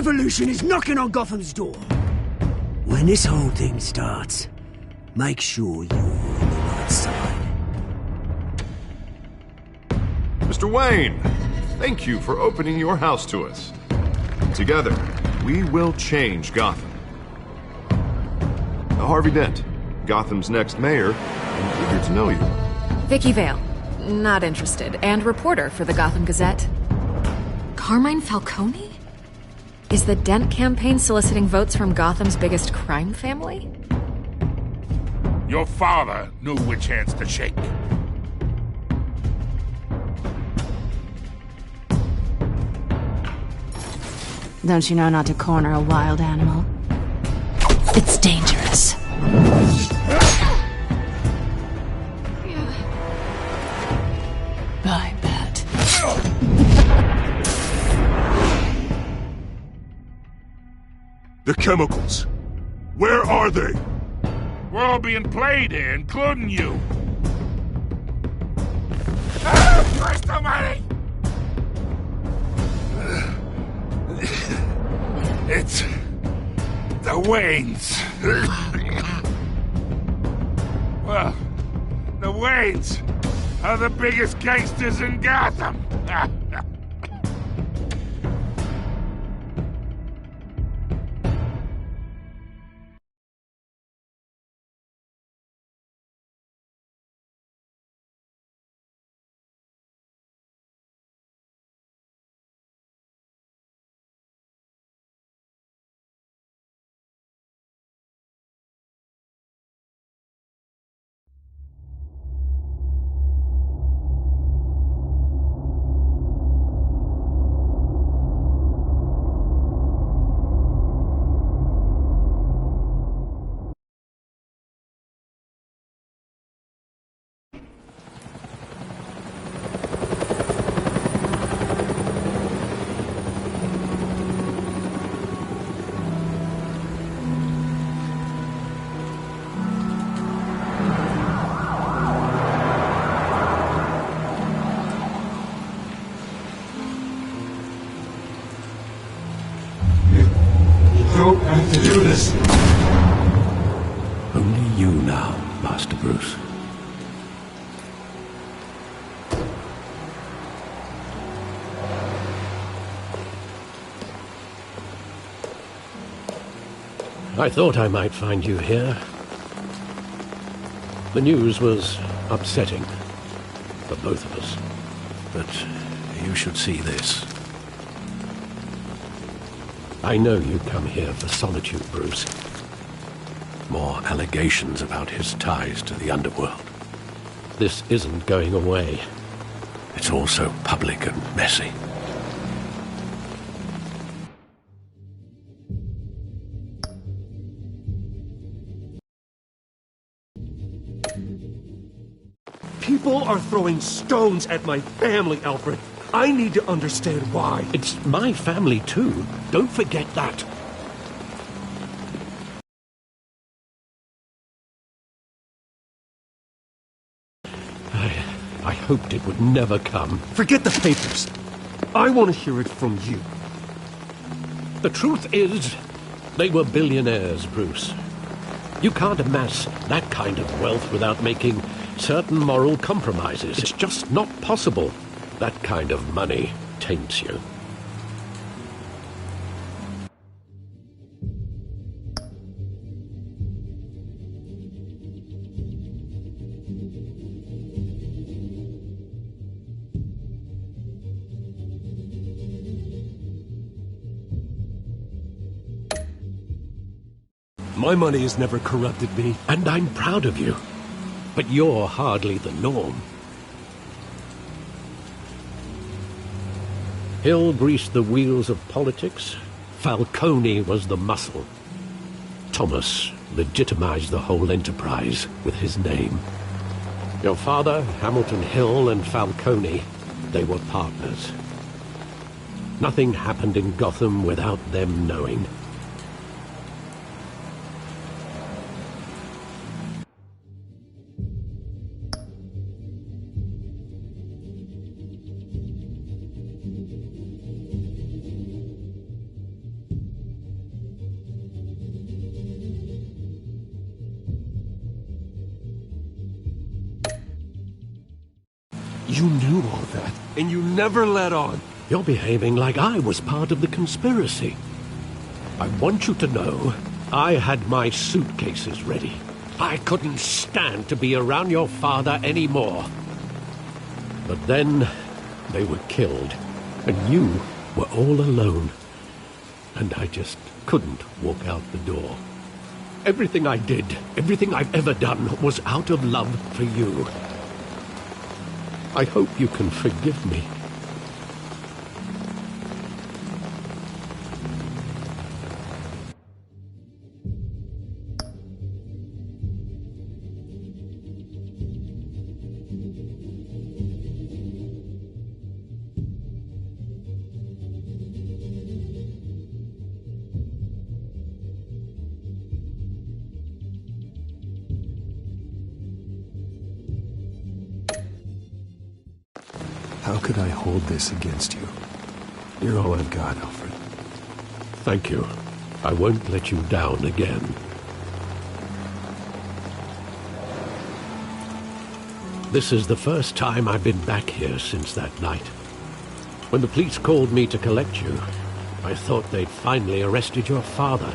revolution is knocking on Gotham's door. When this whole thing starts, make sure you're on the right side. Mr. Wayne, thank you for opening your house to us. Together, we will change Gotham. Harvey Dent, Gotham's next mayor, and eager to know you. Vicky Vale, not interested, and reporter for the Gotham Gazette. Carmine Falcone? Is the Dent campaign soliciting votes from Gotham's biggest crime family? Your father knew which hands to shake. Don't you know not to corner a wild animal? It's dangerous. I bet. The chemicals. Where are they? We're all being played here, including you. Christ almighty! It's the Waynes. Well, the Waynes are the biggest gangsters in Gotham. Don't have to do this. Only you now, Master Bruce. I thought I might find you here. The news was upsetting for both of us, but you should see this. I know you come here for solitude, Bruce. More allegations about his ties to the underworld. This isn't going away. It's all so public and messy. People are throwing stones at my family, Alfred. I need to understand why. It's my family, too. Don't forget that. I hoped it would never come. Forget the papers. I want to hear it from you. The truth is, they were billionaires, Bruce. You can't amass that kind of wealth without making certain moral compromises. It's just not possible. That kind of money taints you. My money has never corrupted me. And I'm proud of you. But you're hardly the norm. Hill greased the wheels of politics. Falcone was the muscle. Thomas legitimized the whole enterprise with his name. Your father, Hamilton Hill, and Falcone, they were partners. Nothing happened in Gotham without them knowing. You knew all that, and you never let on. You're behaving like I was part of the conspiracy. I want you to know I had my suitcases ready. I couldn't stand to be around your father anymore. But then they were killed, and you were all alone. And I just couldn't walk out the door. Everything I did, everything I've ever done, was out of love for you. I hope you can forgive me. How could I hold this against you? You're all I've got, Alfred. Thank you. I won't let you down again. This is the first time I've been back here since that night. When the police called me to collect you, I thought they'd finally arrested your father.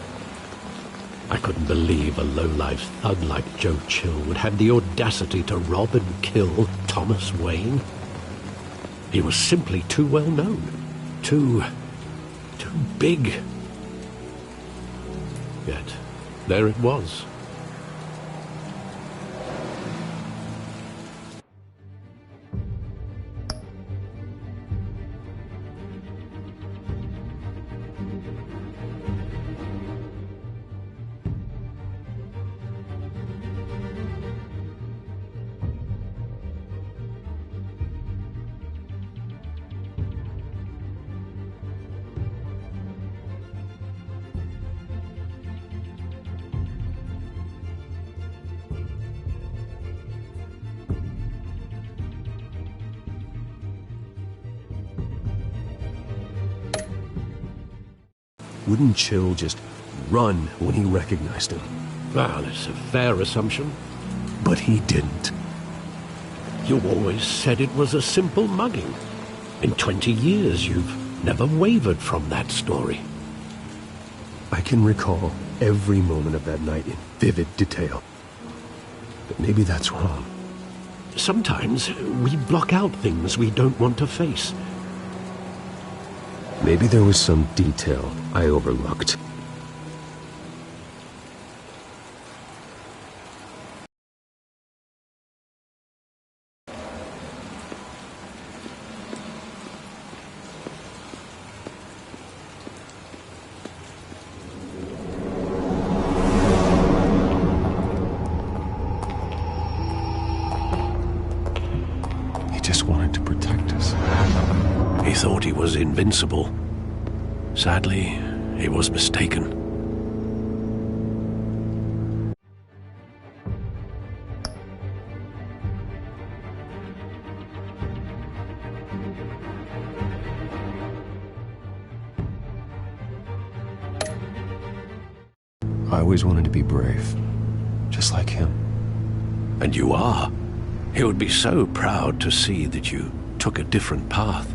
I couldn't believe a low-life thug like Joe Chill would have the audacity to rob and kill Thomas Wayne. He was simply too well known. Too big. Yet, there it was. Wouldn't Chill just run when he recognized him? Well, it's a fair assumption. But he didn't. You always said it was a simple mugging. In 20 years, you've never wavered from that story. I can recall every moment of that night in vivid detail. But maybe that's wrong. Sometimes we block out things we don't want to face. Maybe there was some detail I overlooked. He just wanted to protect us. He thought he was invincible. Sadly, he was mistaken. I always wanted to be brave, just like him. And you are. He would be so proud to see that you took a different path.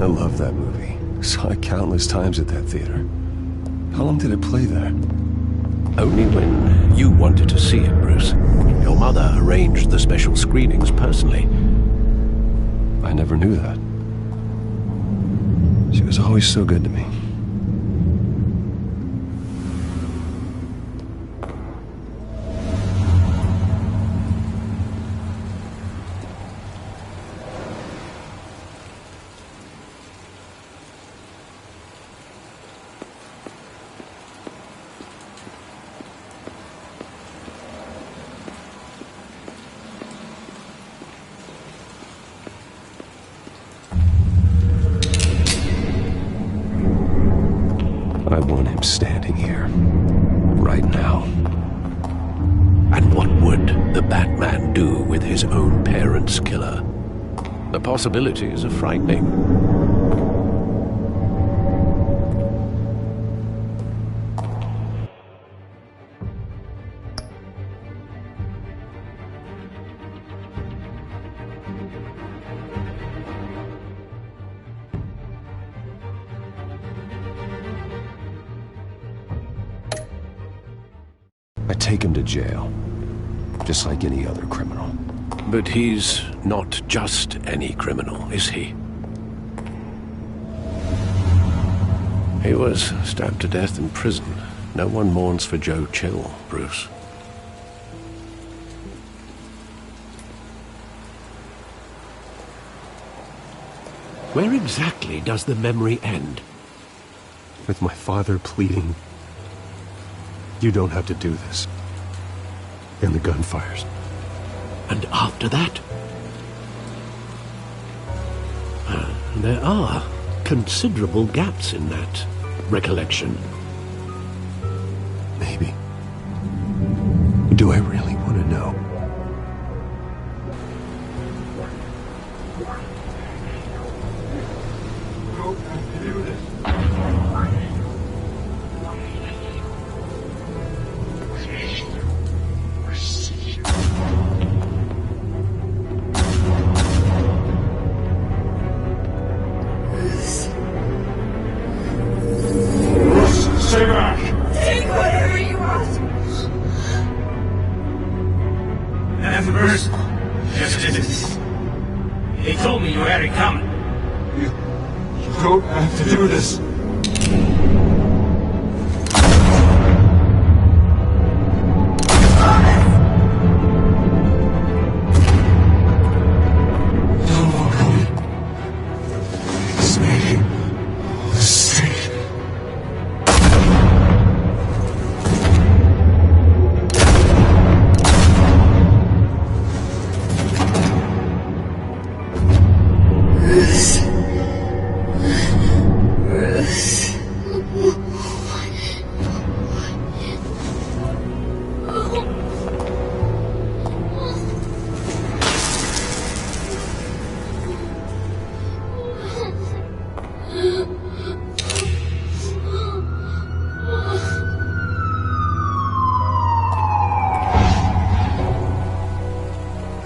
I love that movie. Saw it countless times at that theater. How long did it play there? Only when you wanted to see it, Bruce. Your mother arranged the special screenings personally. I never knew that. She was always so good to me. Batman do with his own parents' killer? The possibilities are frightening. I take him to jail, just like any other criminal. But he's not just any criminal, is he? He was stabbed to death in prison. No one mourns for Joe Chill, Bruce. Where exactly does the memory end? With my father pleading, "You don't have to do this." And the gun fires. And after that? There are considerable gaps in that recollection. Maybe. Do I really want to know? Stay back! Take whatever you want! That's Bruce. Just did this. He told me you had it coming. You don't have to do this. Don't walk away. It's making a mistake.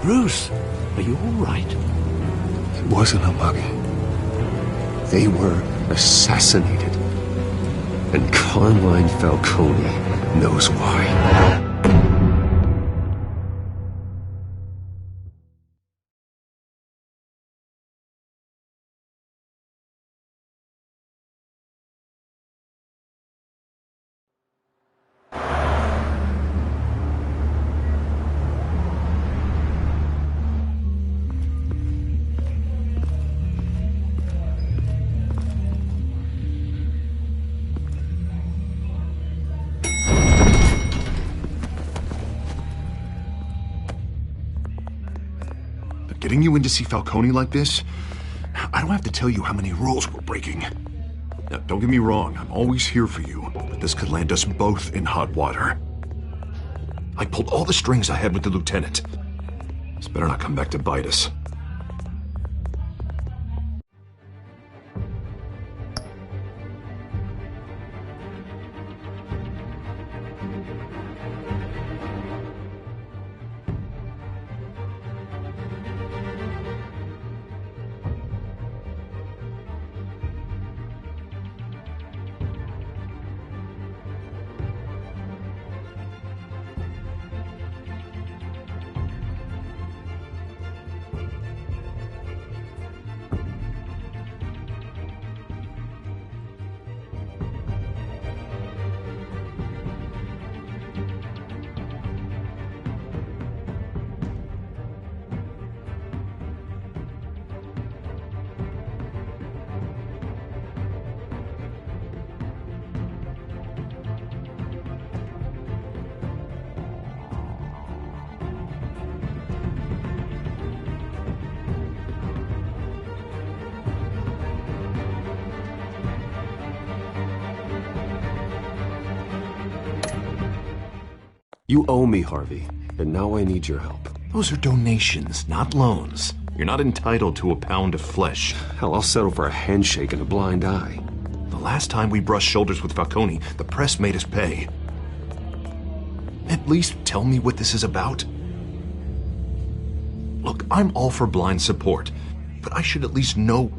Bruce, are you all right? It wasn't a mug. They were assassinated. And Carmine Falcone knows why. Getting you in to see Falcone like this? I don't have to tell you how many rules we're breaking. Now, don't get me wrong, I'm always here for you, but this could land us both in hot water. I pulled all the strings I had with the lieutenant. This better not come back to bite us. You owe me, Harvey. and now I need your help. Those are donations, not loans. You're not entitled to a pound of flesh. Hell, I'll settle for a handshake and a blind eye. The last time we brushed shoulders with Falcone, the press made us pay. At least tell me what this is about. Look, I'm all for blind support, but I should at least know.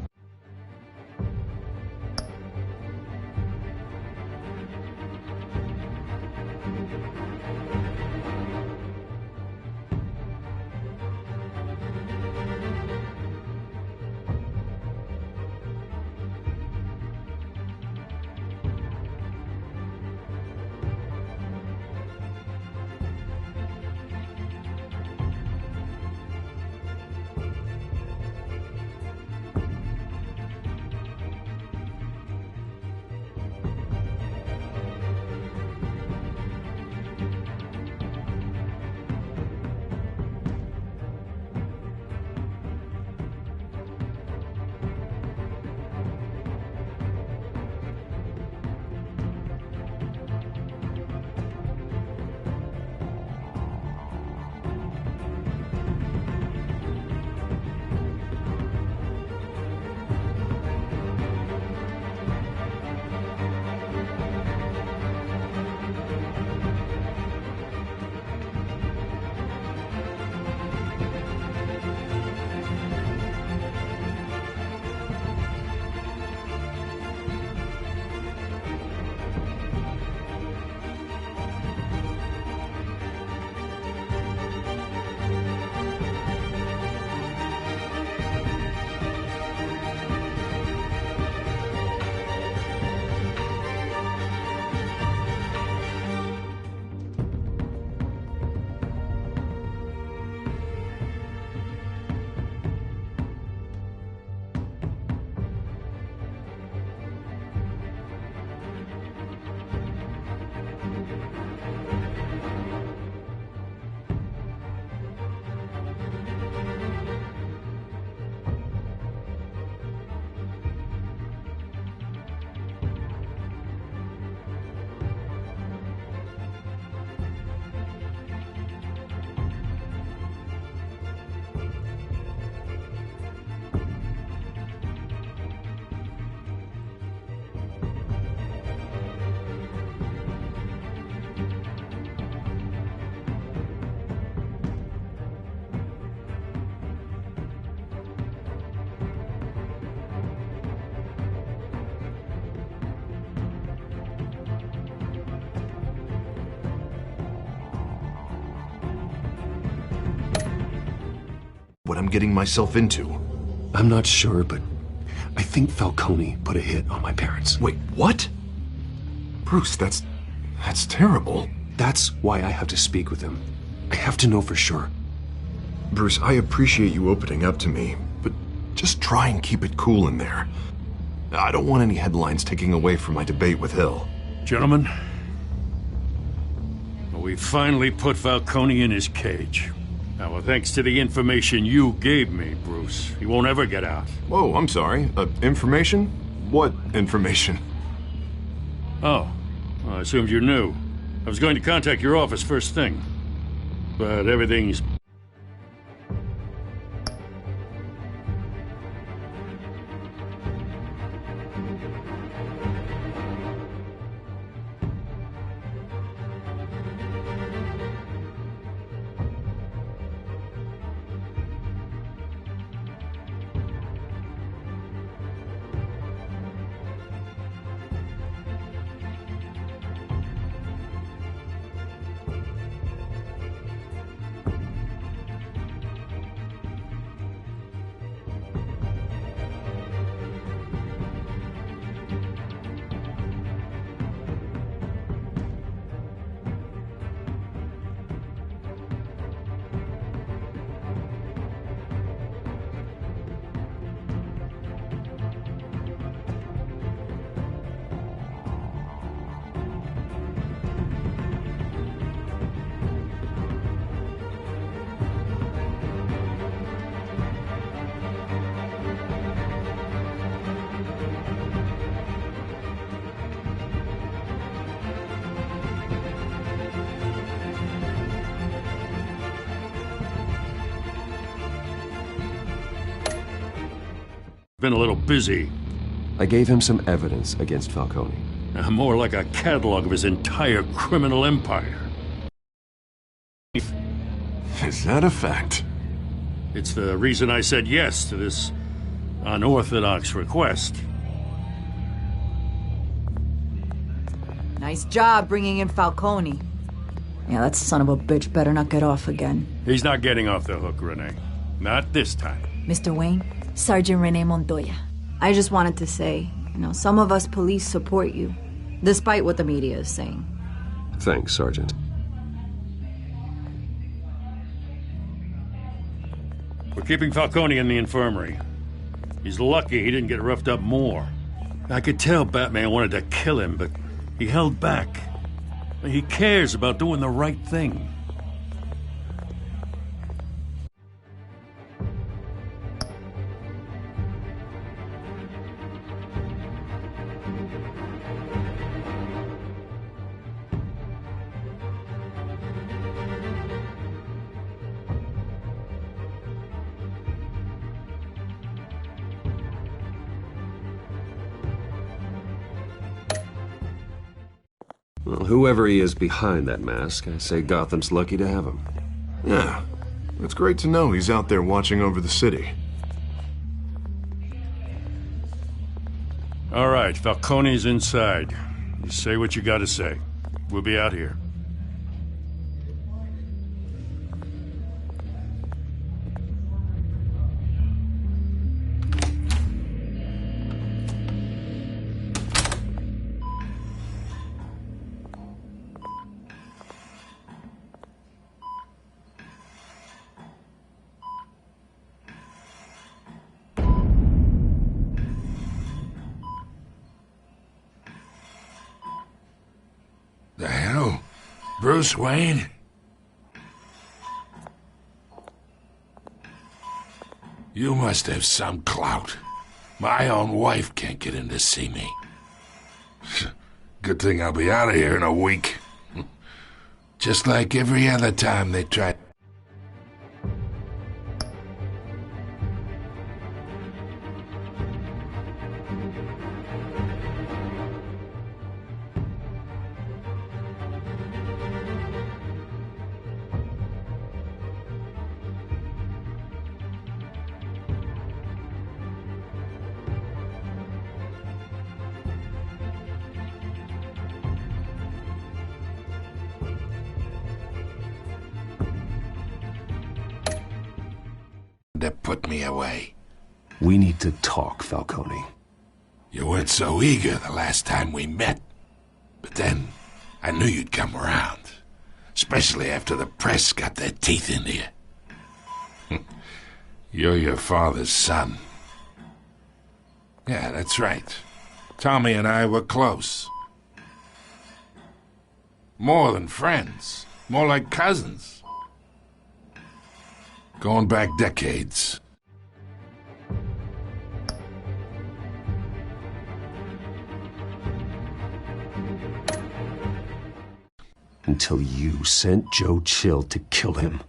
What I'm getting myself into. I'm not sure, but I think Falcone put a hit on my parents. Wait, what? Bruce, that's terrible. That's why I have to speak with him. I have to know for sure. Bruce, I appreciate you opening up to me, but just try and keep it cool in there. I don't want any headlines taking away from my debate with Hill. Gentlemen, we finally put Falcone in his cage. Now, well, thanks to the information you gave me, Bruce, he won't ever get out. Whoa, I'm sorry. Information? What information? Oh, well, I assumed you knew. I was going to contact your office first thing. But everything's... Been a little busy. I gave him some evidence against Falcone. More like a catalog of his entire criminal empire. Is that a fact? It's the reason I said yes to this unorthodox request. Nice job bringing in Falcone. Yeah, that son of a bitch better not get off again. He's not getting off the hook, Renee. Not this time. Mr. Wayne, Sergeant Renee Montoya. I just wanted to say, some of us police support you, despite what the media is saying. Thanks, Sergeant. We're keeping Falcone in the infirmary. He's lucky he didn't get roughed up more. I could tell Batman wanted to kill him, but he held back. He cares about doing the right thing. Well, whoever he is behind that mask, I say Gotham's lucky to have him. Yeah, it's great to know he's out there watching over the city. All right, Falcone's inside. You say what you gotta say. We'll be out here. The hell? Bruce Wayne? You must have some clout. My own wife can't get in to see me. Good thing I'll be out of here in a week. Just like every other time they tried. That put me away. We need to talk, Falcone. You weren't so eager the last time we met. But then, I knew you'd come around. Especially after the press got their teeth into you. You're your father's son. Yeah, that's right. Tommy and I were close. More than friends. More like cousins. Going back decades. Until you sent Joe Chill to kill him.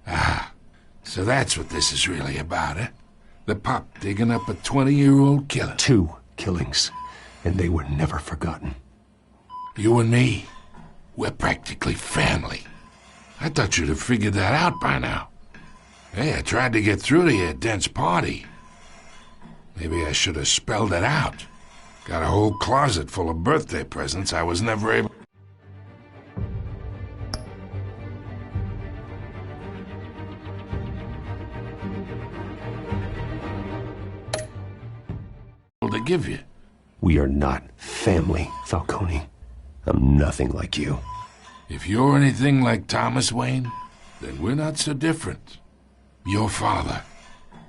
Ah, so that's what this is really about, eh? The pup digging up a 20-year-old killer. 2 killings, and they were never forgotten. You and me, we're practically family. I thought you'd have figured that out by now. Hey, I tried to get through to your dense party. Maybe I should have spelled it out. Got a whole closet full of birthday presents I was never able to give you. We are not family, Falcone. I'm nothing like you. If you're anything like Thomas Wayne, then we're not so different. Your father,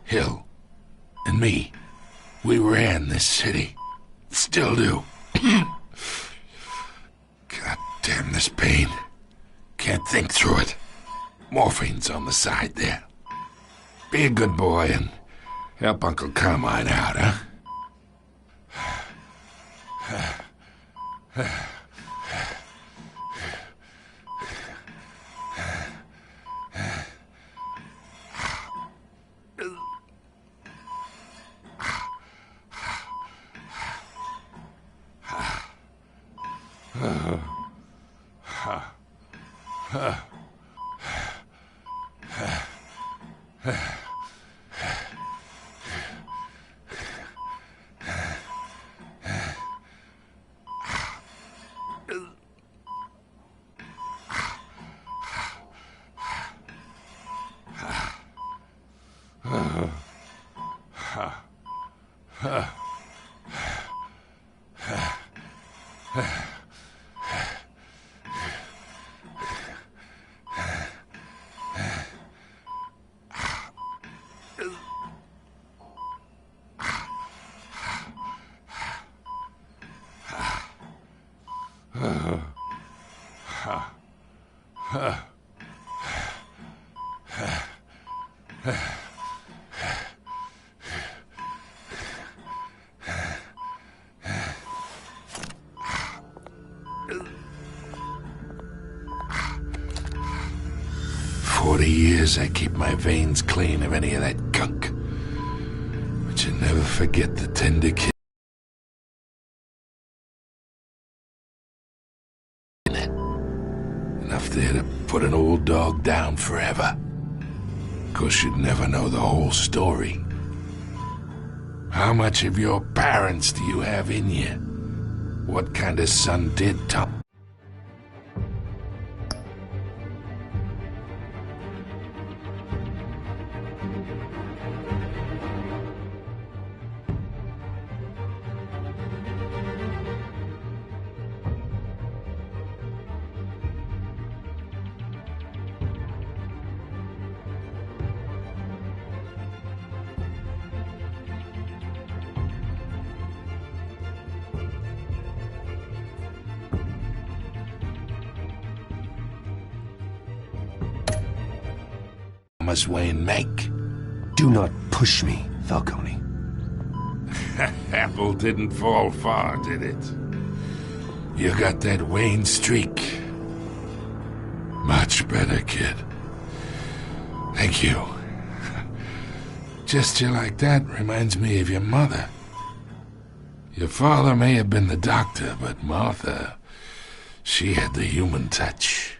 Hill, and me, we ran this city. Still do. God damn this pain. Can't think through it. Morphine's on the side there. Be a good boy and help Uncle Carmine out, huh? Years I keep my veins clean of any of that gunk. But you never forget the tender kid. Enough there to put an old dog down forever. Of course, you'd never know the whole story. How much of your parents do you have in you? What kind of son did Tom? Thomas Wayne make? Do not push me, Falcone. Apple didn't fall far, did it? You got that Wayne streak. Much better, kid. Thank you. Gesture like that reminds me of your mother. Your father may have been the doctor, but Martha, she had the human touch.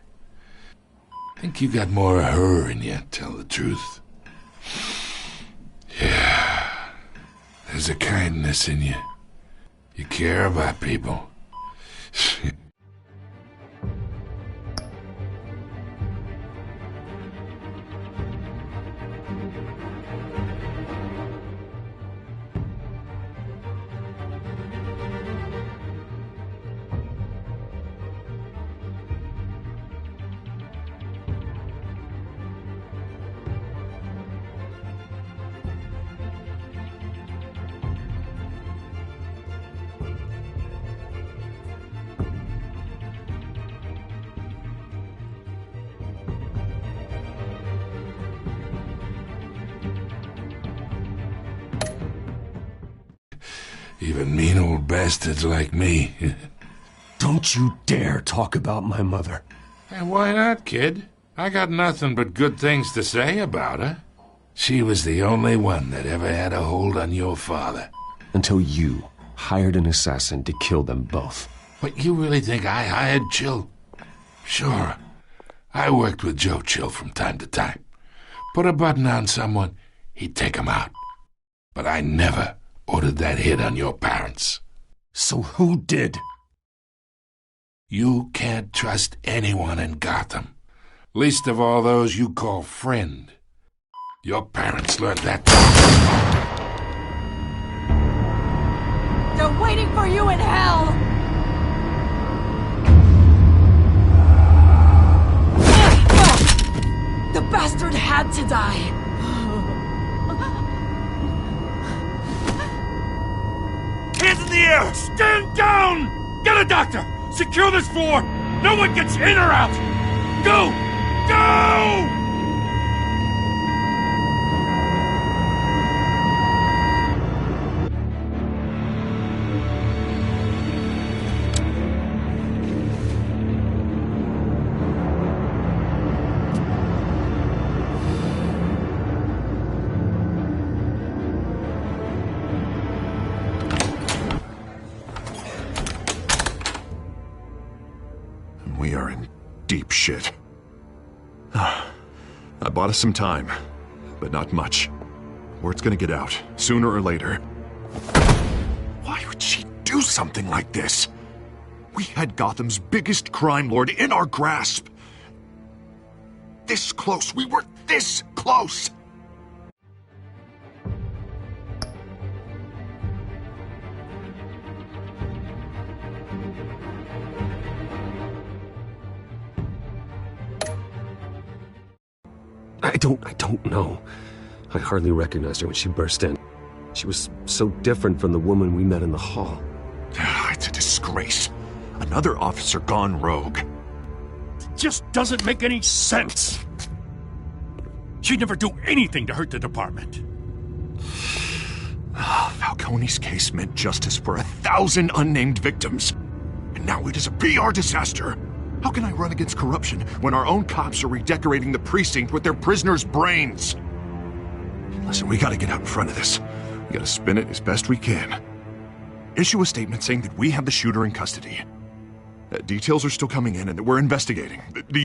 Think you got more of her in you, tell the truth. Yeah. There's a kindness in you. You care about people. Even mean old bastards like me. Don't you dare talk about my mother. And why not, kid? I got nothing but good things to say about her. She was the only one that ever had a hold on your father. Until you hired an assassin to kill them both. What, you really think I hired Chill? Sure. I worked with Joe Chill from time to time. Put a button on someone, he'd take him out. But I never ordered that hit on your parents. So who did? You can't trust anyone in Gotham. Least of all those you call friend. Your parents learned that. They're waiting for you in hell! The bastard had to die! Hands in the air! Stand down! Get a doctor! Secure this floor! No one gets in or out! Go! Go! We are in deep shit. I bought us some time. but not much. Word's gonna get out, sooner or later. Why would she do something like this? We had Gotham's biggest crime lord in our grasp. This close. We were this close. I don't know. I hardly recognized her when she burst in. She was so different from the woman we met in the hall. It's a disgrace. Another officer gone rogue. It just doesn't make any sense. She'd never do anything to hurt the department. Falcone's case meant justice for 1,000 unnamed victims. And now it is a PR disaster. How can I run against corruption when our own cops are redecorating the precinct with their prisoners' brains? Listen, we gotta get out in front of this. We gotta spin it as best we can. Issue a statement saying that we have the shooter in custody. Details are still coming in and that we're investigating. The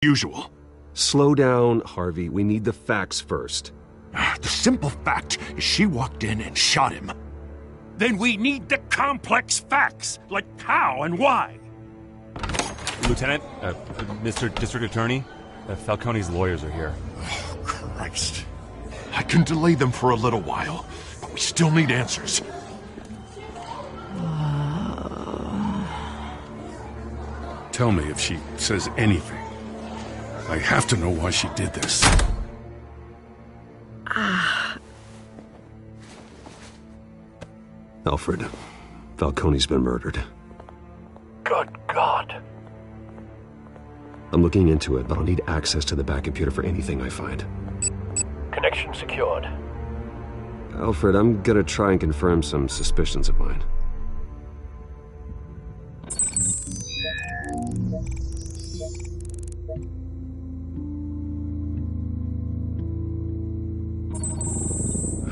usual. Slow down, Harvey. We need the facts first. The simple fact is she walked in and shot him. Then we need the complex facts, like how and why. Lieutenant, Mr. District Attorney, Falcone's lawyers are here. Oh, Christ. I can delay them for a little while, but we still need answers. Tell me if she says anything. I have to know why she did this. Alfred, Falcone's been murdered. Good God. I'm looking into it, but I'll need access to the back computer for anything I find. Connection secured. Alfred, I'm gonna try and confirm some suspicions of mine.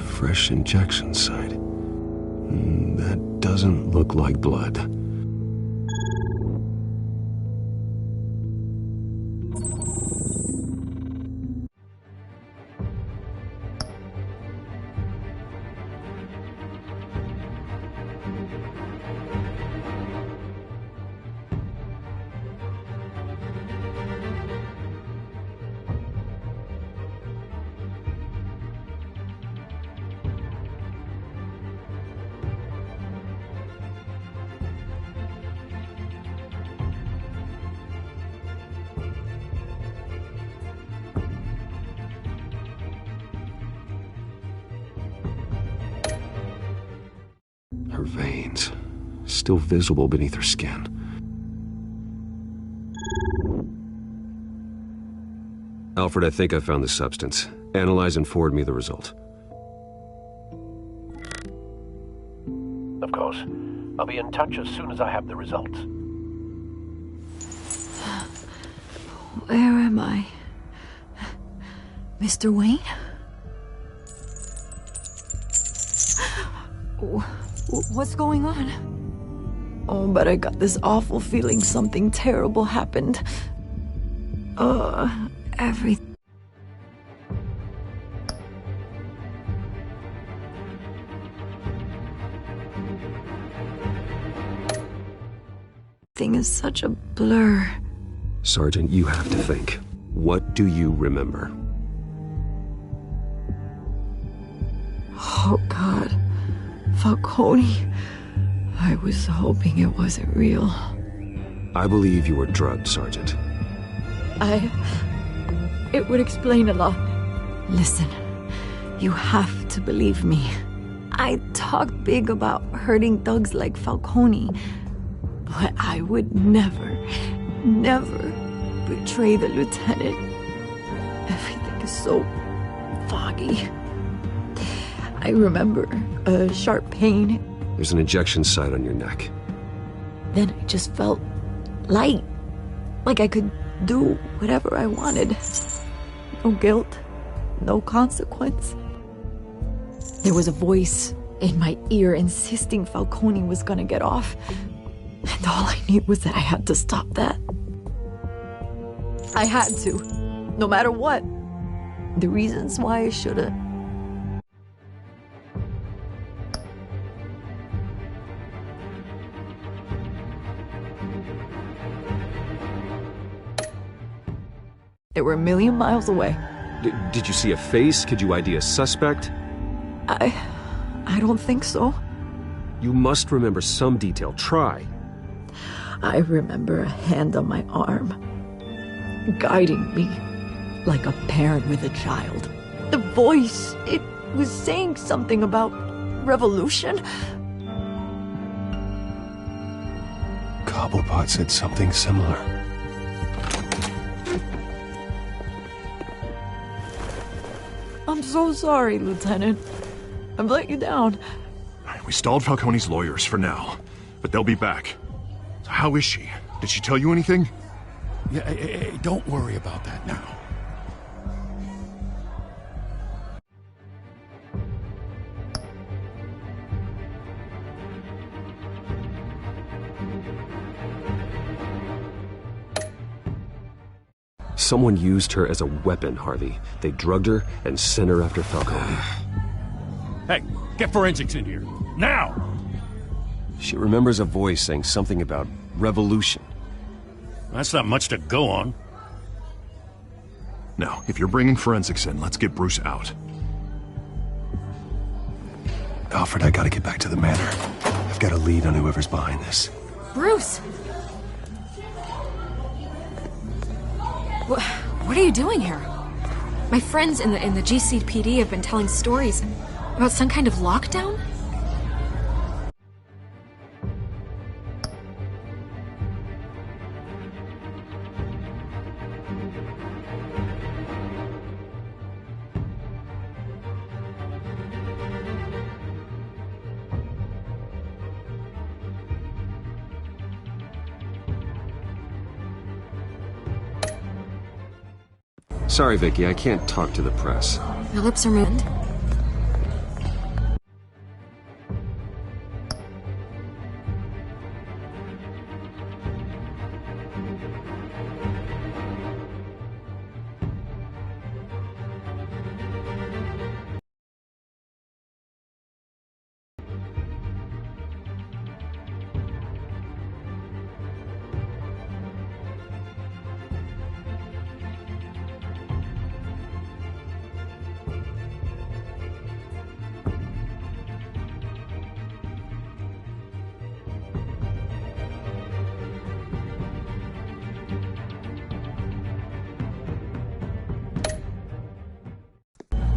Fresh injection site. That doesn't look like blood. Her veins, still visible beneath her skin. Alfred, I think I found the substance. Analyze and forward me the result. Of course. I'll be in touch as soon as I have the results. Where am I? Mr. Wayne? What's going on? Oh, but I got this awful feeling something terrible happened. Everything is such a blur. Sergeant, you have to think. What do you remember? Oh, God. Falcone. I was hoping it wasn't real. I believe you were drugged, Sergeant. It would explain a lot. Listen, you have to believe me. I talk big about hurting thugs like Falcone, but I would never betray the lieutenant. Everything is so foggy. I remember a sharp pain. There's an injection site on your neck. Then I just felt light. Like I could do whatever I wanted. No guilt, no consequence. There was a voice in my ear insisting Falcone was gonna get off. And all I knew was that I had to stop that. I had to, no matter what. The reasons why I shouldn't. They were a million miles away. Did you see a face? Could you ID a suspect? I don't think so. You must remember some detail. Try. I remember a hand on my arm, guiding me like a parent with a child. The voice, it was saying something about revolution. Cobblepot said something similar. I'm so sorry, Lieutenant. I've let you down. We stalled Falcone's lawyers for now, but they'll be back. So how is she? Did she tell you anything? Yeah, hey, don't worry about that now. Someone used her as a weapon, Harvey. They drugged her and sent her after Falcone. Hey, get forensics in here. Now! She remembers a voice saying something about revolution. That's not much to go on. Now, if you're bringing forensics in, let's get Bruce out. Alfred, I gotta get back to the manor. I've got a lead on whoever's behind this. Bruce! What are you doing here? My friends in the GCPD have been telling stories about some kind of lockdown? Sorry, Vicky, I can't talk to the press. Your lips are moved.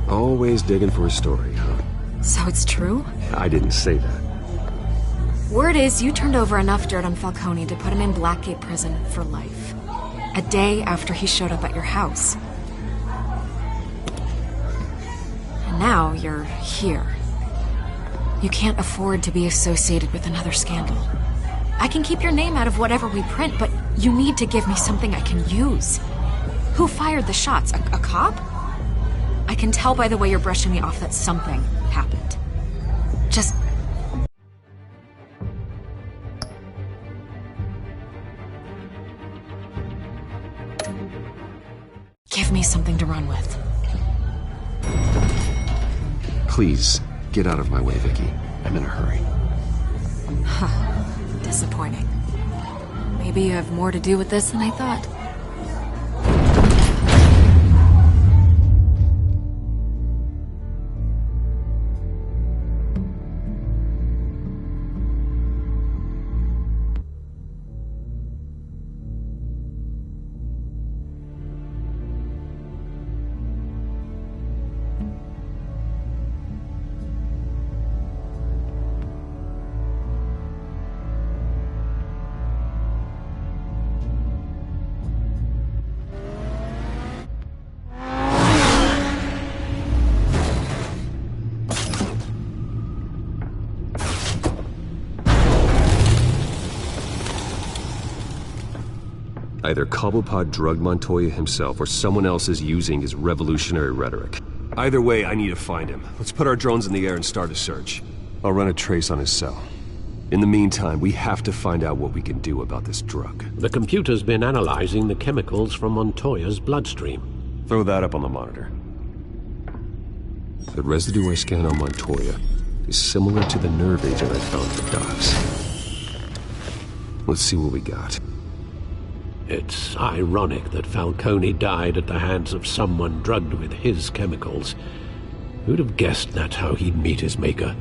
Always digging for a story, huh? So it's true? I didn't say that. Word is you turned over enough dirt on Falcone to put him in Blackgate Prison for life. A day after he showed up at your house. And now you're here. You can't afford to be associated with another scandal. I can keep your name out of whatever we print, but you need to give me something I can use. Who fired the shots? A cop? I can tell by the way you're brushing me off that something happened. Just... give me something to run with. Please, get out of my way, Vicky. I'm in a hurry. Huh. Disappointing. Maybe you have more to do with this than I thought. Either Cobblepot drugged Montoya himself or someone else is using his revolutionary rhetoric. Either way, I need to find him. Let's put our drones in the air and start a search. I'll run a trace on his cell. In the meantime, we have to find out what we can do about this drug. The computer's been analyzing the chemicals from Montoya's bloodstream. Throw that up on the monitor. The residue I scanned on Montoya is similar to the nerve agent I found at the docks. Let's see what we got. It's ironic that Falcone died at the hands of someone drugged with his chemicals. Who'd have guessed that's how he'd meet his maker?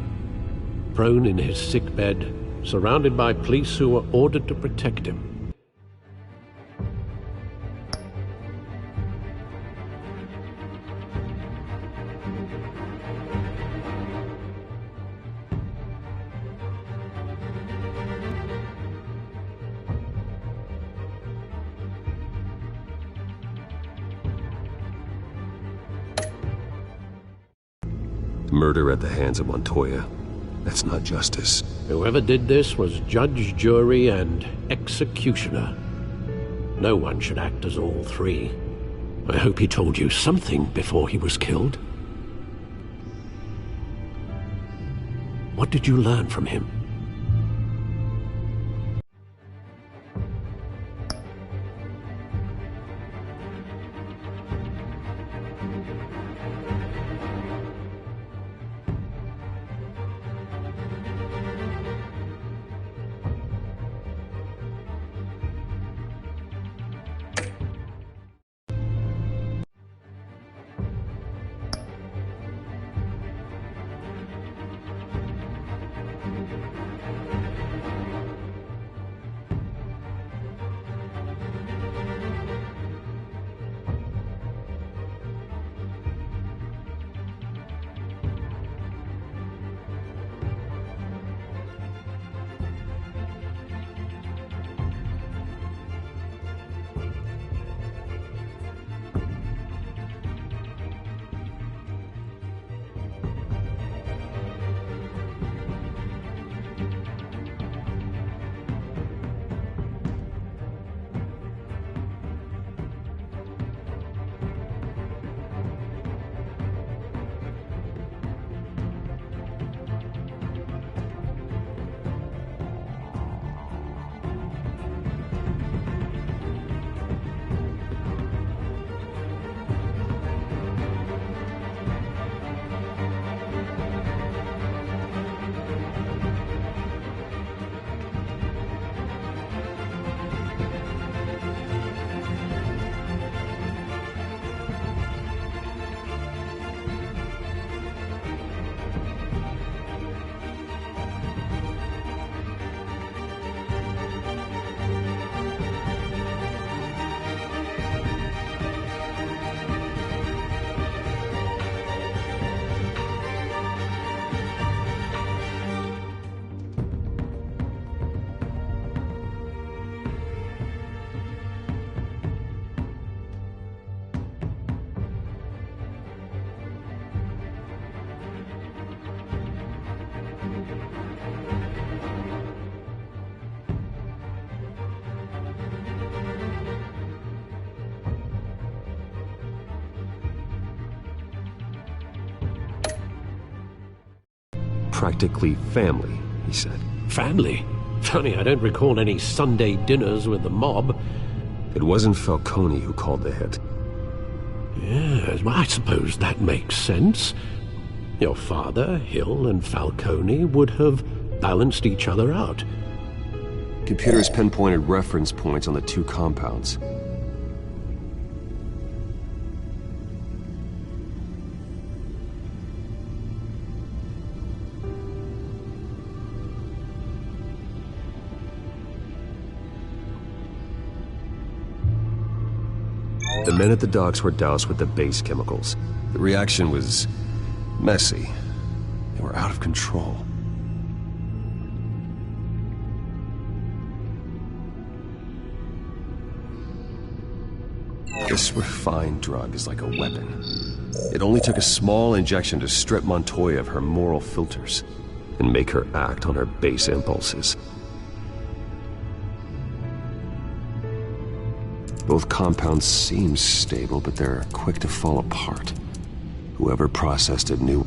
Prone in his sickbed, surrounded by police who were ordered to protect him. Murder at the hands of Montoya. That's not justice. Whoever did this was judge, jury, and executioner. No one should act as all three. I hope he told you something before he was killed. What did you learn from him? Practically family, he said. Family? Funny, I don't recall any Sunday dinners with the mob. It wasn't Falcone who called the hit. Yes, well, I suppose that makes sense. Your father, Hill, and Falcone would have balanced each other out. Computer's pinpointed reference points on the two compounds. The men at the docks were doused with the base chemicals. The reaction was messy. They were out of control. This refined drug is like a weapon. It only took a small injection to strip Montoya of her moral filters and make her act on her base impulses. Both compounds seem stable, but they're quick to fall apart. Whoever processed it knew.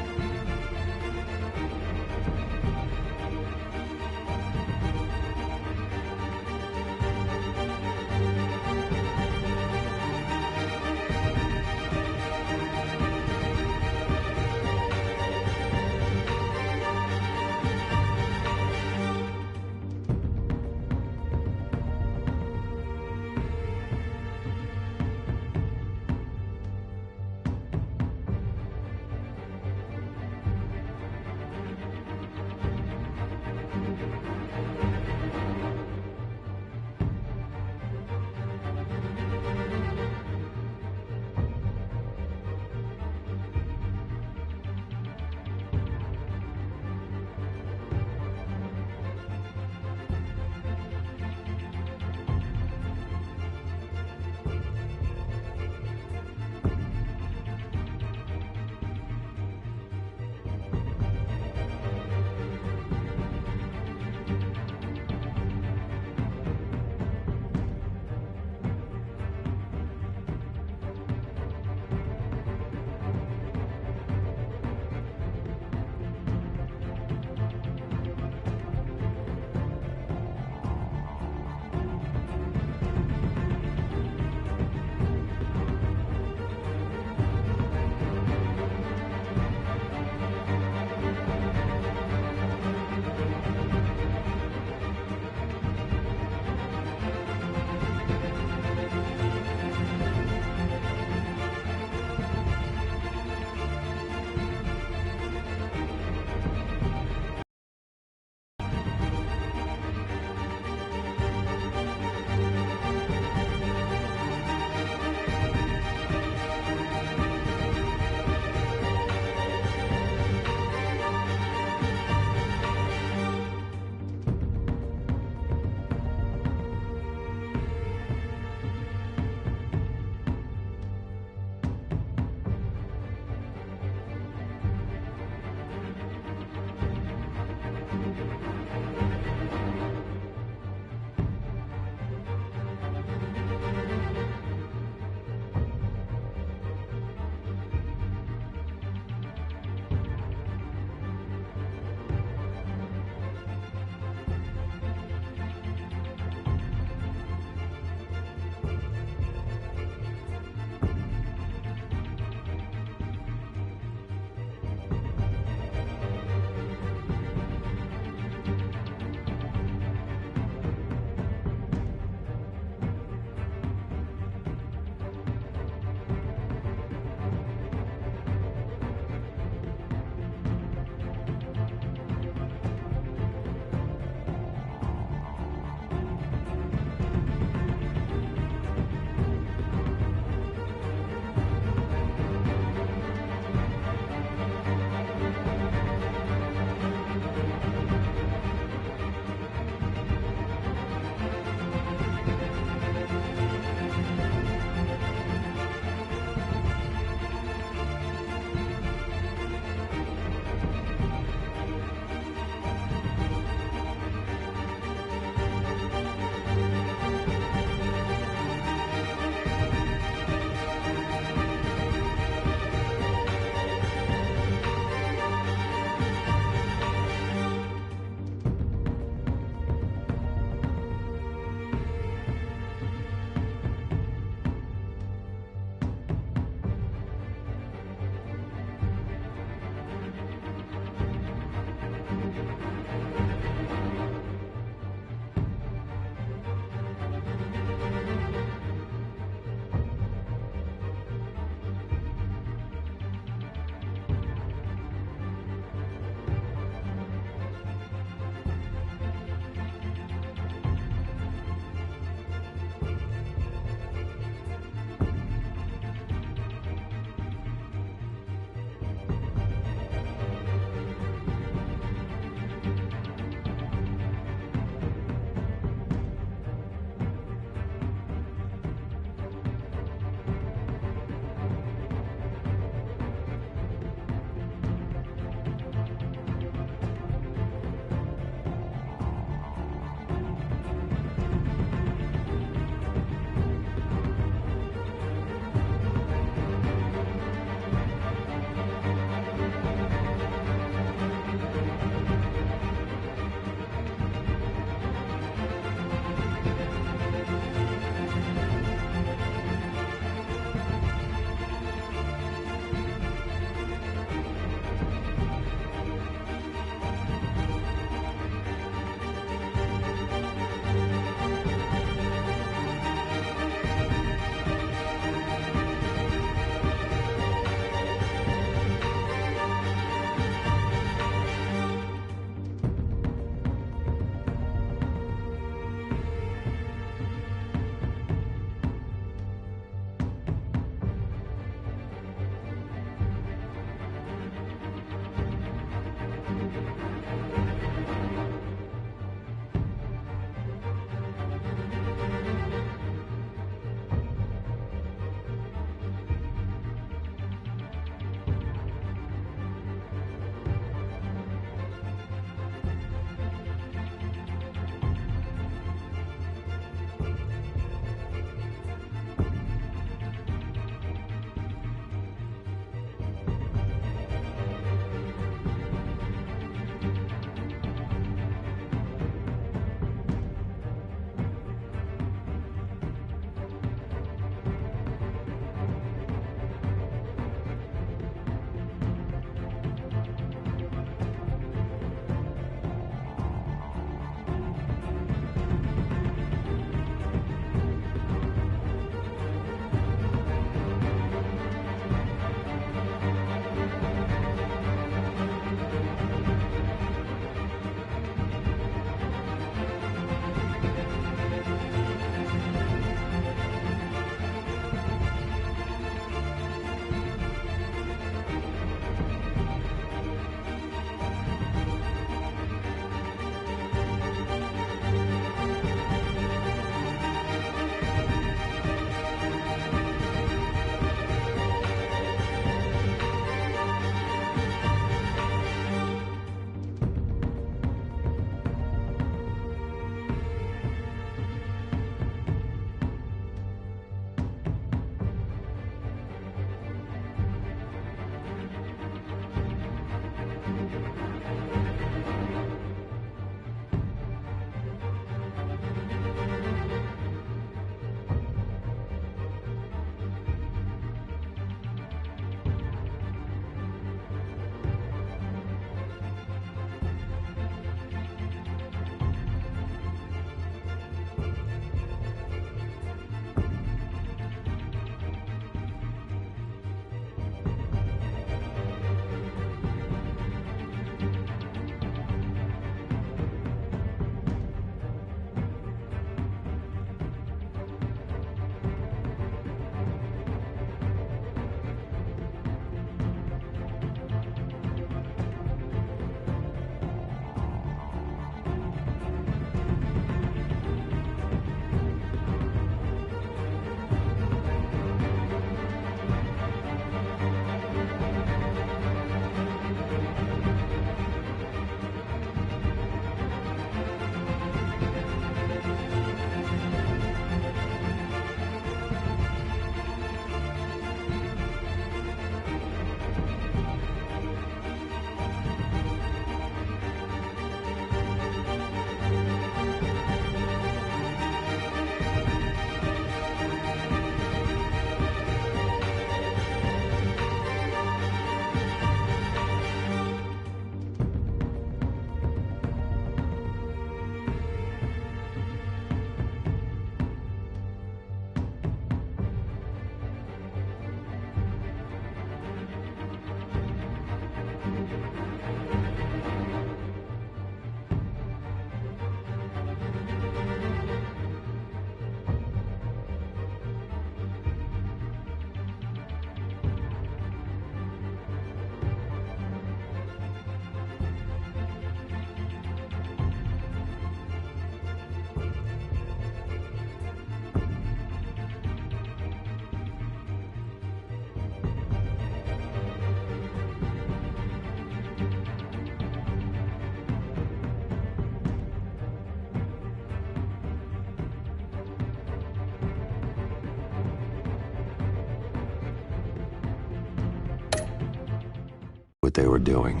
what they were doing.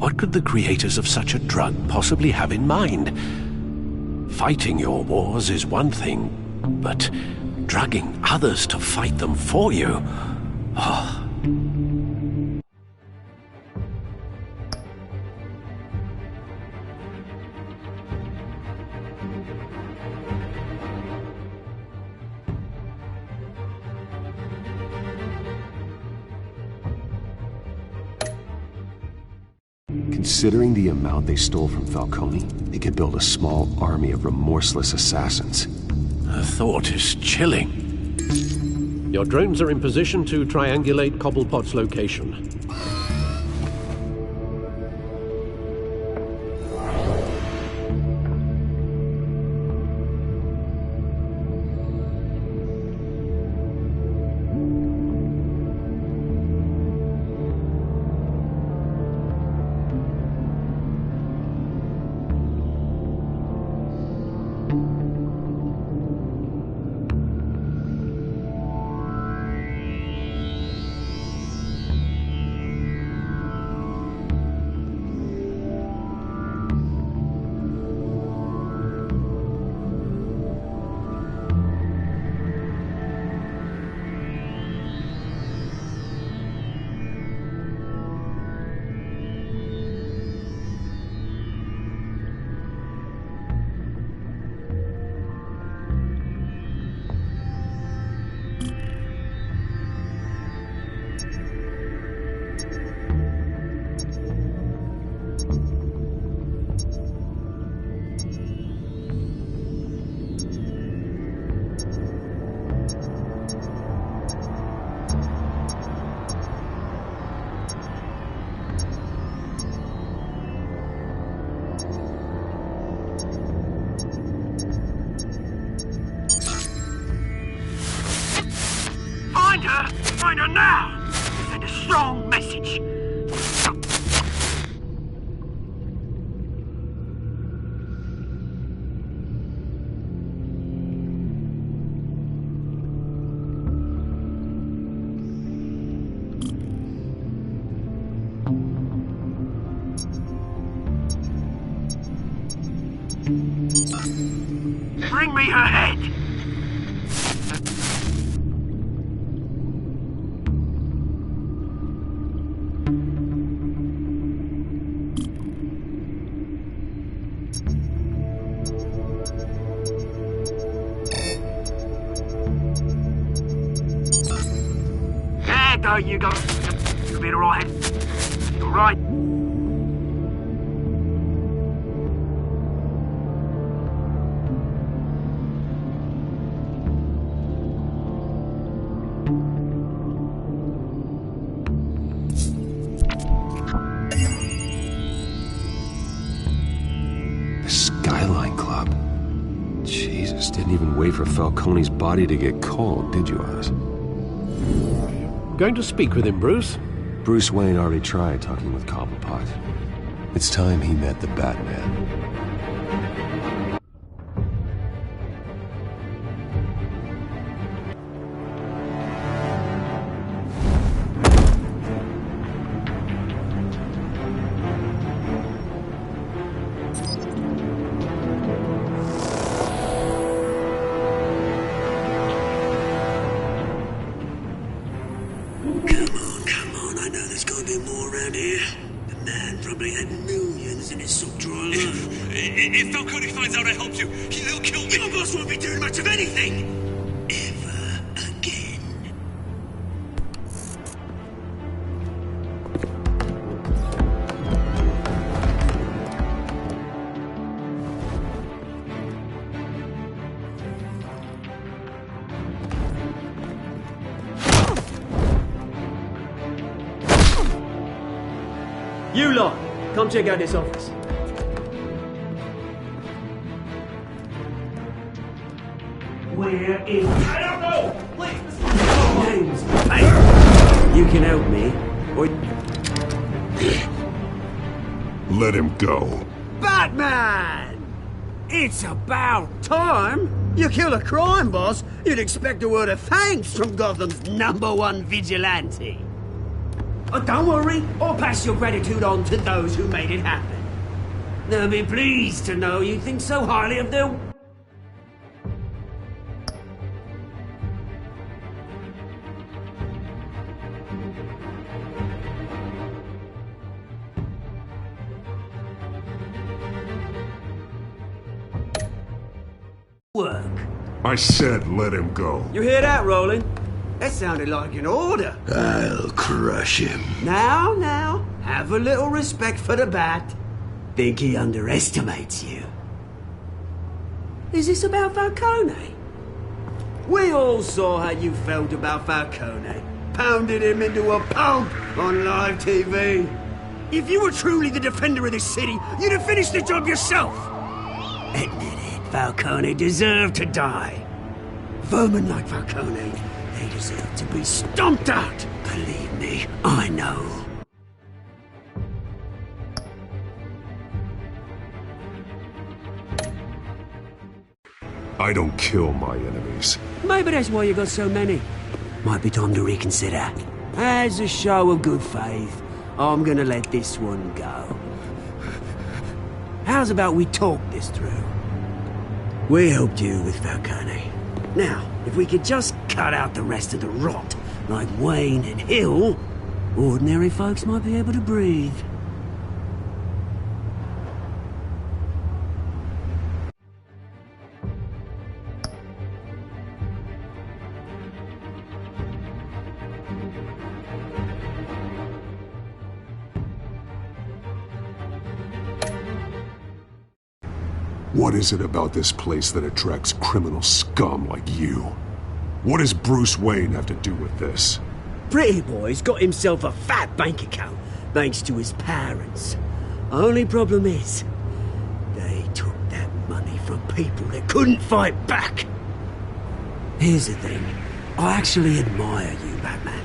What could the creators of such a drug possibly have in mind? Fighting your wars is one thing, but drugging others to fight them for you? Oh. Considering the amount they stole from Falcone, they could build a small army of remorseless assassins. The thought is chilling. Your drones are in position to triangulate Cobblepot's location. Find her now! Send a strong message. Bring me her head! There you go. You'll be alright. You're right. The Skyline Club. Jesus, didn't even wait for Falcone's body to get cold, did you, Oz? Going to speak with him, Bruce? Bruce Wayne already tried talking with Cobblepot. It's time he met the Batman. If Falcone finds out I helped you, he'll kill me. Your boss won't be doing much of anything. Ever again. You lot, come check out this office. Where is... I don't know! Please! James, hey! You can help me, or... Let him go. Batman! It's about time! You kill a crime boss, you'd expect a word of thanks from Gotham's #1 vigilante. Oh, don't worry. I'll pass your gratitude on to those who made it happen. They'll be pleased to know you think so highly of their... work. I said let him go. You hear that, Roland? That sounded like an order. I'll crush him. Now, have a little respect for the bat. Think he underestimates you. Is this about Falcone? We all saw how you felt about Falcone. Pounded him into a pulp on live TV. If you were truly the defender of this city, you'd have finished the job yourself. Admit it, Falcone deserved to die. Vermin like Falcone, they deserve to be stomped out. Believe me, I know. I don't kill my enemies. Maybe that's why you got so many. Might be time to reconsider. As a show of good faith, I'm gonna let this one go. How's about we talk this through? We helped you with Falcone. Now, if we could just cut out the rest of the rot, like Wayne and Hill, ordinary folks might be able to breathe. What is it about this place that attracts criminal scum like you? What does Bruce Wayne have to do with this? Pretty Boy's got himself a fat bank account, thanks to his parents. Only problem is, they took that money from people that couldn't fight back. Here's the thing, I actually admire you, Batman.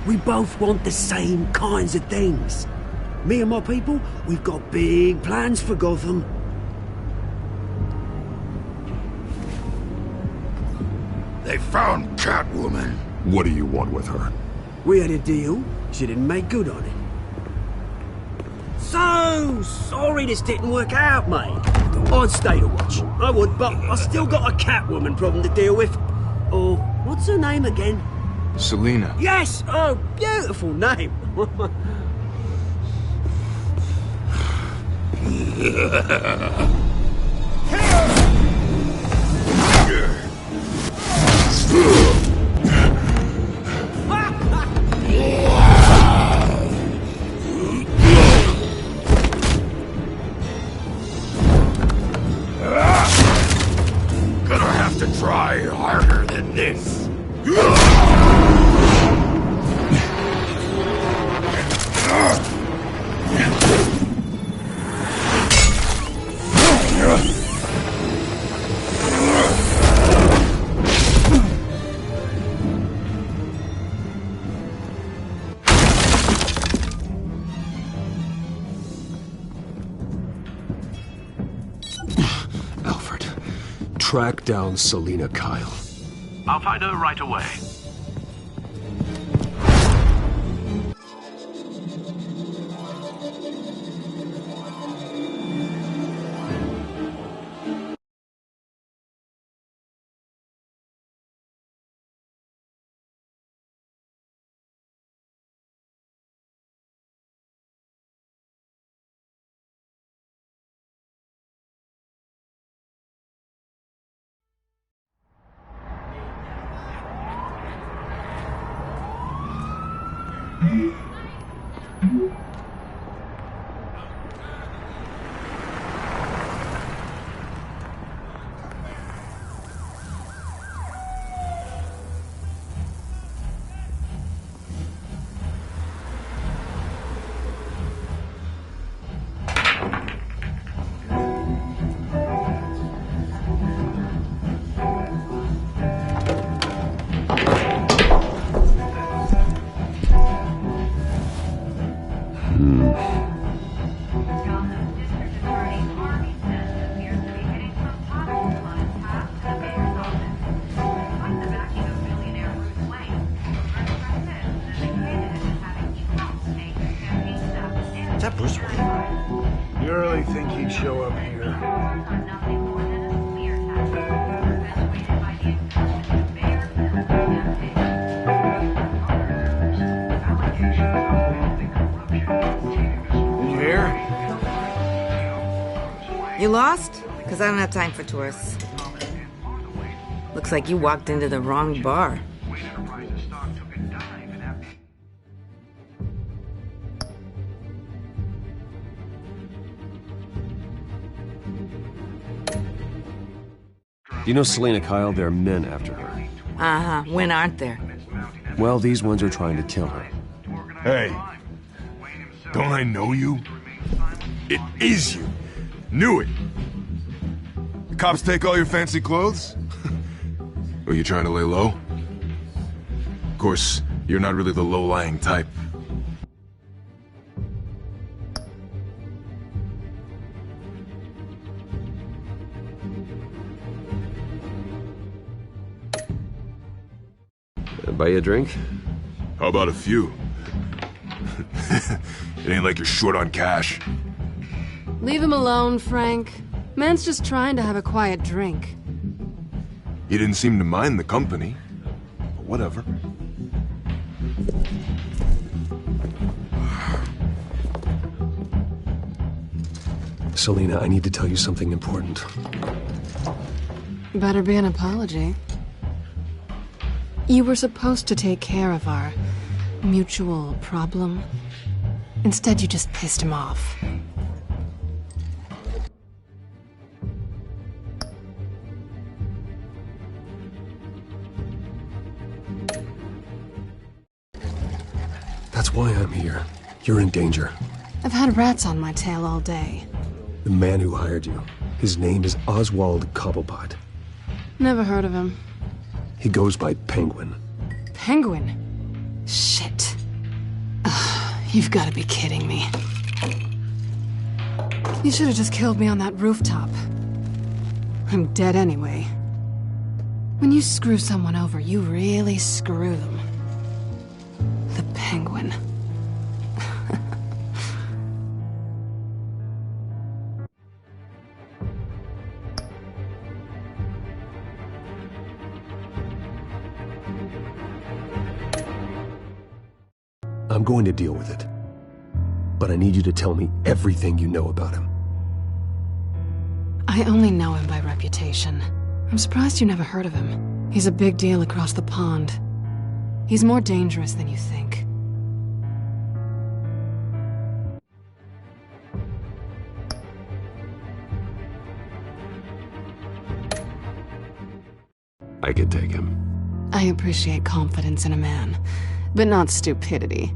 We both want the same kinds of things. Me and my people, we've got big plans for Gotham. They found Catwoman. What do you want with her? We had a deal. She didn't make good on it. So sorry this didn't work out, mate. I'd stay to watch. I would, but I still got a Catwoman problem to deal with. Oh, what's her name again? Selina. Yes! Oh, beautiful name. Gonna have to try harder than this. Alfred, track down Selina Kyle. I'll find her right away. really think he'd show up here? Did you hear? You lost? Because I don't have time for tourists. Looks like you walked into the wrong bar. You know Selena Kyle? There are men after her. Uh-huh. When aren't there? Well, these ones are trying to kill her. Hey, don't I know you? It is you. Knew it. The cops take all your fancy clothes? Are you trying to lay low? Of course, you're not really the low-lying type. Buy you a drink? How about a few? It ain't like you're short on cash. Leave him alone, Frank. Man's just trying to have a quiet drink. He didn't seem to mind the company. But whatever. Selena, I need to tell you something important. Better be an apology. You were supposed to take care of our mutual problem. Instead, you just pissed him off. That's why I'm here. You're in danger. I've had rats on my tail all day. The man who hired you, his name is Oswald Cobblepot. Never heard of him. He goes by Penguin. Penguin? Shit. Ugh, you've got to be kidding me. You should have just killed me on that rooftop. I'm dead anyway. When you screw someone over, you really screw them. The Penguin. I'm going to deal with it. But I need you to tell me everything you know about him. I only know him by reputation. I'm surprised you never heard of him. He's a big deal across the pond. He's more dangerous than you think. I could take him. I appreciate confidence in a man, but not stupidity.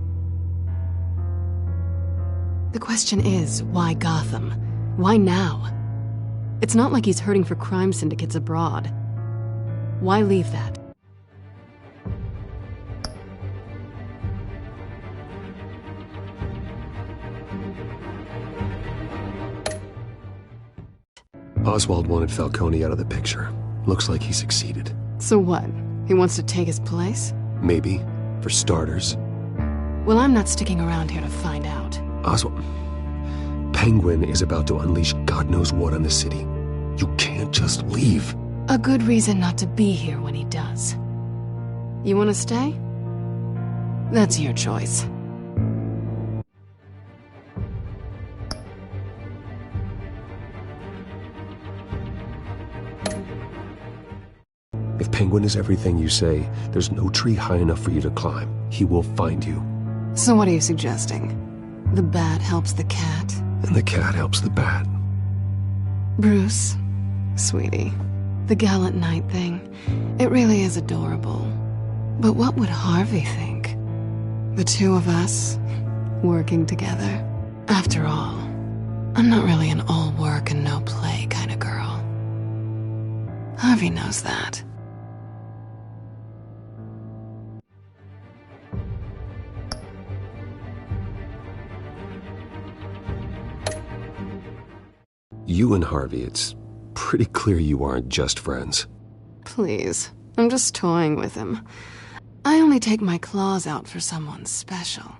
The question is, why Gotham? Why now? It's not like he's hurting for crime syndicates abroad. Why leave that? Oswald wanted Falcone out of the picture. Looks like he succeeded. So what? He wants to take his place? Maybe, for starters. Well, I'm not sticking around here to find out. Oswald... Penguin is about to unleash God knows what on the city. You can't just leave. A good reason not to be here when he does. You want to stay? That's your choice. If Penguin is everything you say, there's no tree high enough for you to climb. He will find you. So what are you suggesting? The bat helps the cat? And the cat helps the bat. Bruce, sweetie, the gallant knight thing, it really is adorable. But what would Harvey think? The two of us, working together. After all, I'm not really an all work and no play kind of girl. Harvey knows that. You and Harvey, it's pretty clear you aren't just friends. Please, I'm just toying with him. I only take my claws out for someone special.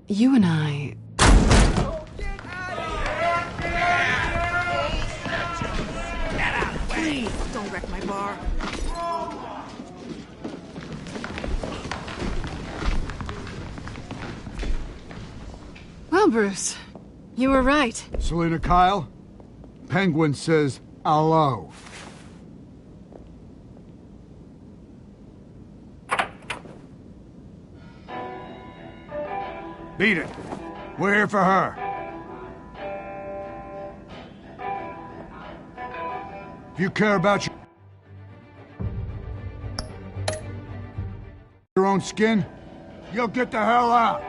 You and I... crack my bar. Well, Bruce, you were right. Selina Kyle? Penguin says hello. Beat it. We're here for her. If you care about your own skin, you'll get the hell out.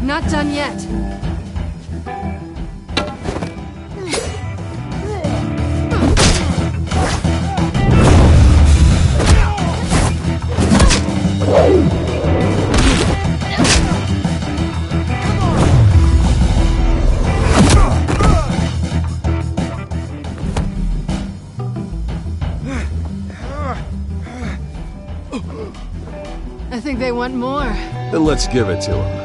Not done yet. I think they want more. Then let's give it to him.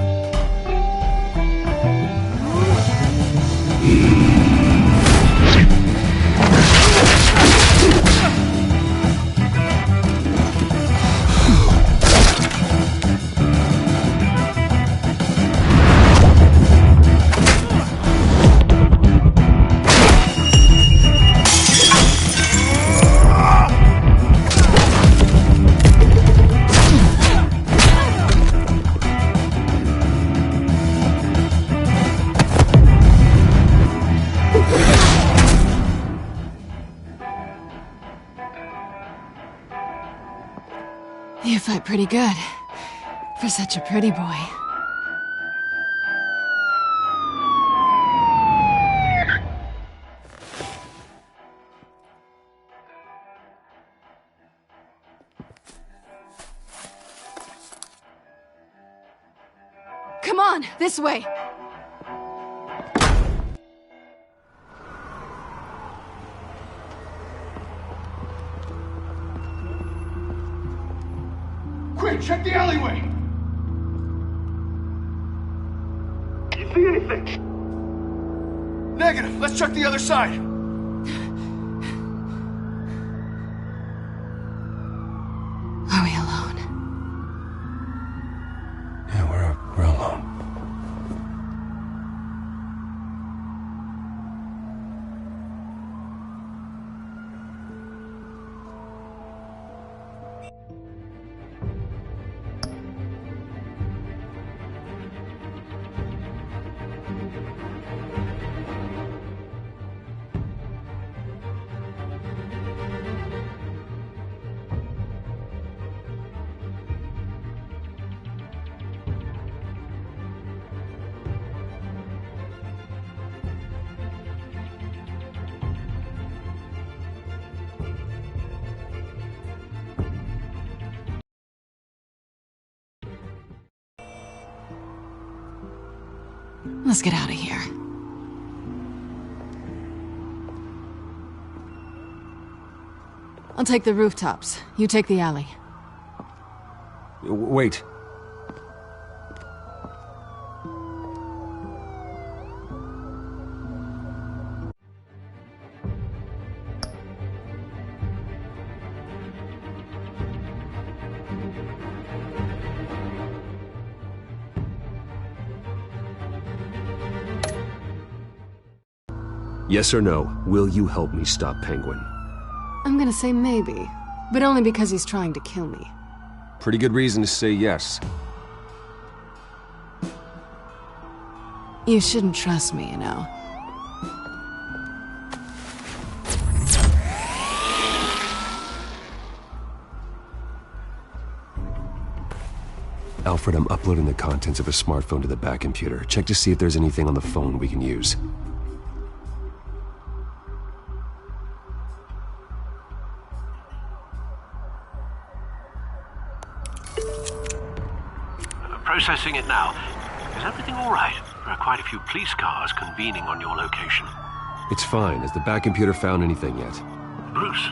You fight pretty good. For such a pretty boy. Come on, this way! Quick, check the alleyway! You see anything? Negative. Let's check the other side. Are we alone? Yeah, we're alone. Let's get out of here. I'll take the rooftops. You take the alley. Wait. Yes or no, will you help me stop Penguin? I'm gonna say maybe, but only because he's trying to kill me. Pretty good reason to say yes. You shouldn't trust me, you know. Alfred, I'm uploading the contents of a smartphone to the back computer. Check to see if there's anything on the phone we can use. Processing it now. Is everything all right? There are quite a few police cars convening on your location. It's fine. Has the back computer found anything yet? Bruce,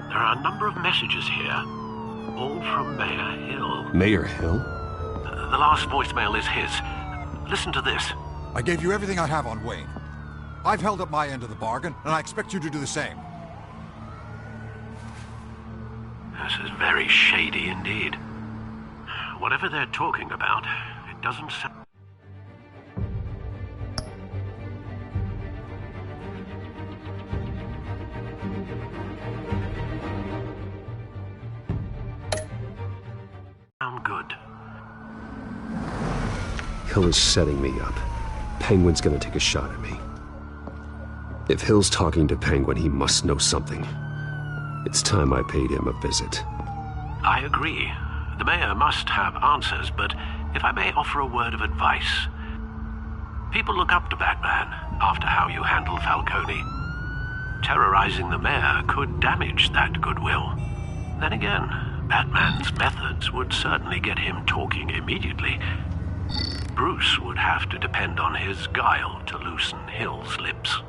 there are a number of messages here. All from Mayor Hill. Mayor Hill? The last voicemail is his. Listen to this. I gave you everything I have on Wayne. I've held up my end of the bargain, and I expect you to do the same. This is very shady indeed. Whatever they're talking about, it doesn't sound... good. Hill is setting me up. Penguin's gonna take a shot at me. If Hill's talking to Penguin, he must know something. It's time I paid him a visit. I agree. The mayor must have answers, but if I may offer a word of advice. People look up to Batman after how you handled Falcone. Terrorizing the mayor could damage that goodwill. Then again, Batman's methods would certainly get him talking immediately. Bruce would have to depend on his guile to loosen Hill's lips.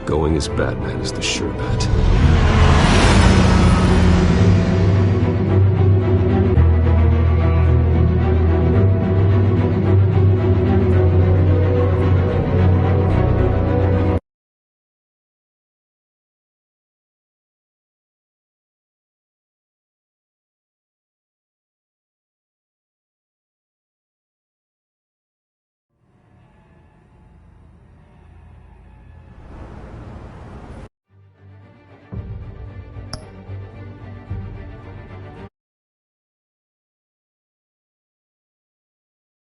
Going as Batman is the sure bet.